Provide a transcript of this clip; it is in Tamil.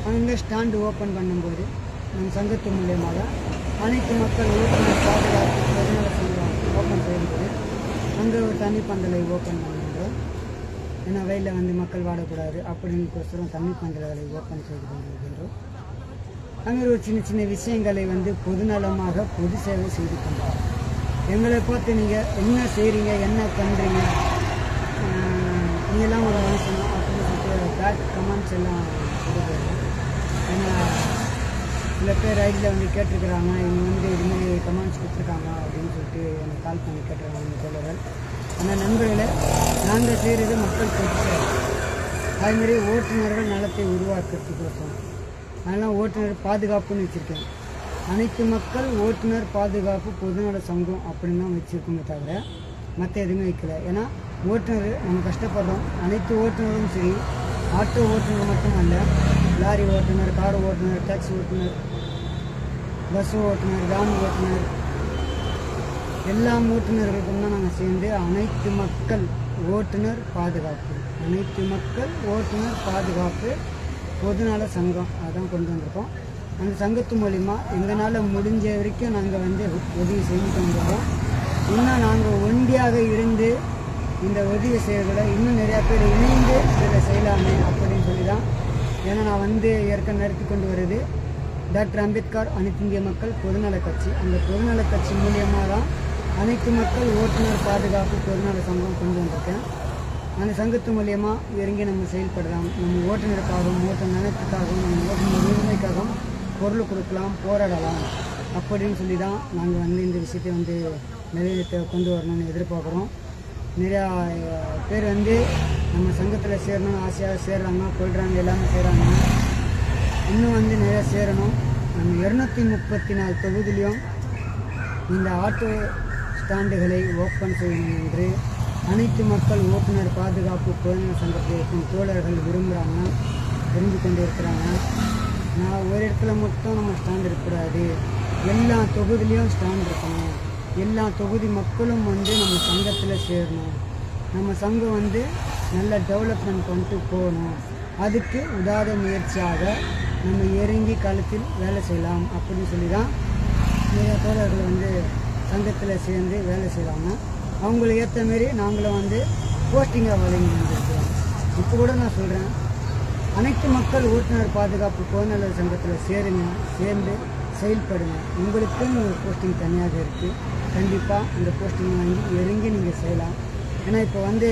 அங்கே ஸ்டாண்டு ஓப்பன் பண்ணும்போது நம் சங்கத்து மூலியமாக அனைத்து மக்கள் ஓட்டுநர் பாதுகாப்பு பொதுநல சங்கம் ஓப்பன் செய்யும்போது அங்கே ஒரு தண்ணி பந்தலை ஓப்பன் பண்ணுகின்றோம். ஏன்னா வெயிலில் வந்து மக்கள் வாடக்கூடாது அப்படின்னுக்கோசரம் தண்ணி பந்தல்களை ஓப்பன் செய்து கொண்டிருக்கின்றோம். அங்கே ஒரு சின்ன சின்ன விஷயங்களை வந்து பொதுநலமாக பொது சேவை செய்து கொண்டோம். எங்களை பார்த்து நீங்கள் என்ன செய்கிறீங்க, என்ன பண்ணுறீங்க, நீங்கள்லாம் ஒரு மனுஷன் அப்படின்னு சொல்லிட்டு பேட் கமெண்ட்ஸ் எல்லாம் கொடுக்குறோம். ஏன்னா சில பேர் ரைட்டில் வந்து கேட்டிருக்கிறாங்க, இவங்க வந்து இதுமாரி கமெண்ட்ஸ் கொடுத்துருக்காங்க அப்படின்னு சொல்லிட்டு எனக்கு கால் பண்ணி கேட்டிருக்காங்க தோழர்கள். ஆனால் நண்பர்களை நாங்கள் செய்கிறது மக்கள் பொறுத்து. அதுமாரி ஓட்டுநர்கள் நலத்தை உருவாக்குறதுக்கோசம் அதெல்லாம் ஓட்டுநர் பாதுகாப்புன்னு வச்சுருக்கேன். அனைத்து மக்கள் ஓட்டுநர் பாதுகாப்பு பொதுநல சங்கம் அப்படின்னு தான் வச்சுருக்கோமே தவிர மற்ற எதுவுமே வைக்கல. ஏன்னா ஓட்டுநர் நம்ம கஷ்டப்படுறோம். அனைத்து ஓட்டுநரும் சரி, ஆட்டோ ஓட்டுநர் மட்டுமல்ல, லாரி ஓட்டுநர், கார் ஓட்டுநர், டாக்ஸி ஓட்டுநர், பஸ் ஓட்டுநர், வேன் ஓட்டுநர், எல்லா ஓட்டுநர்களுக்கும் தான் நாங்கள் சேர்ந்து அனைத்து மக்கள் ஓட்டுநர் பாதுகாப்பு, அனைத்து மக்கள் ஓட்டுநர் பாதுகாப்பு பொதுநல சங்கம் அதான் கொண்டு வந்திருக்கோம். அந்த சங்கத்து மூலிமா எங்களால் முடிஞ்ச வரைக்கும் நாங்கள் வந்து உதவி செஞ்சுட்டு வந்துடுறோம். இன்னும் நாங்கள் ஒண்டியாக இருந்து இந்த உதவி செய்யறத இன்னும் நிறையா பேர் இணைந்து இதில் செய்யலாமே அப்படின்னு சொல்லி தான். ஏன்னா நான் வந்து ஏற்கனவே நடத்தி கொண்டு வருது டாக்டர் அம்பேத்கர் அனைத்து இந்திய மக்கள் பொதுநல கட்சி. அந்த பொதுநல கட்சி மூலியமாக தான் அனைத்து மக்கள் ஓட்டுநர் பாதுகாப்பு பொதுநல சங்கம் கொண்டு வந்திருக்கேன். அந்த சங்கத்து மூலியமாக இறங்கி நம்ம செயல்படலாம். நம்ம ஓட்டுநருக்காகவும் ஓட்டுநர் நலத்துக்காகவும் நம்ம ஓட்டுநர் உரிமைக்காகவும் பொருள் கொடுக்கலாம், போராடலாம் அப்படின்னு சொல்லி தான் நாங்கள் வந்து இந்த விஷயத்தை வந்து நிலையத்தை கொண்டு வரணும்னு எதிர்பார்க்குறோம். நிறையா பேர் வந்து நம்ம சங்கத்தில் சேரணும்னு ஆசையாக சேர்றாங்க, கொள்கிறாங்க, எல்லாமே செய்கிறாங்க. இன்னும் வந்து நிறையா சேரணும். நம்ம 234 தொகுதியிலையும் இந்த ஆட்டோ ஸ்டாண்டுகளை ஓப்பன் செய்யணும் என்று அனைத்து மக்கள் ஓட்டுநர் பாதுகாப்பு பொதுநல சங்கத்தில் இருக்கும் தோழர்கள் விரும்பி கொண்டு இருக்கிறாங்க. நான் ஒரு இடத்துல மட்டும் நம்ம ஸ்டாண்ட் இருக்கக்கூடாது, எல்லா தொகுதியிலையும் ஸ்டாண்ட் இருக்கணும். எல்லா தொகுதி மக்களும் வந்து நம்ம சங்கத்தில் சேரணும். நம்ம சங்கம் வந்து நல்ல டெவலப்மெண்ட் பண்ணிட்டு போகணும். அதுக்கு உதார முயற்சியாக நம்ம இறங்கி களத்தில் வேலை செய்யலாம் அப்படின்னு சொல்லி தான் நிறைய தோழர்கள் வந்து சங்கத்தில் சேர்ந்து வேலை செய்வாங்க. அவங்களுக்கு ஏற்ற மாரி நாங்களும் வந்து போஸ்டிங்காக வழங்கி வந்துருக்கிறோம். இப்போ கூட நான் சொல்கிறேன், அனைத்து மக்கள் ஓட்டுநர் பாதுகாப்பு பொதுநல சங்கத்தில் சேருங்க, சேர்ந்து செயல்படுங்க. உங்களுக்குன்னு ஒரு போஸ்டிங் தனியாக இருக்குது. கண்டிப்பாக அந்த போஸ்டிங் வாங்கி இறங்கி நீங்கள் செய்யலாம். ஏன்னா இப்போ வந்து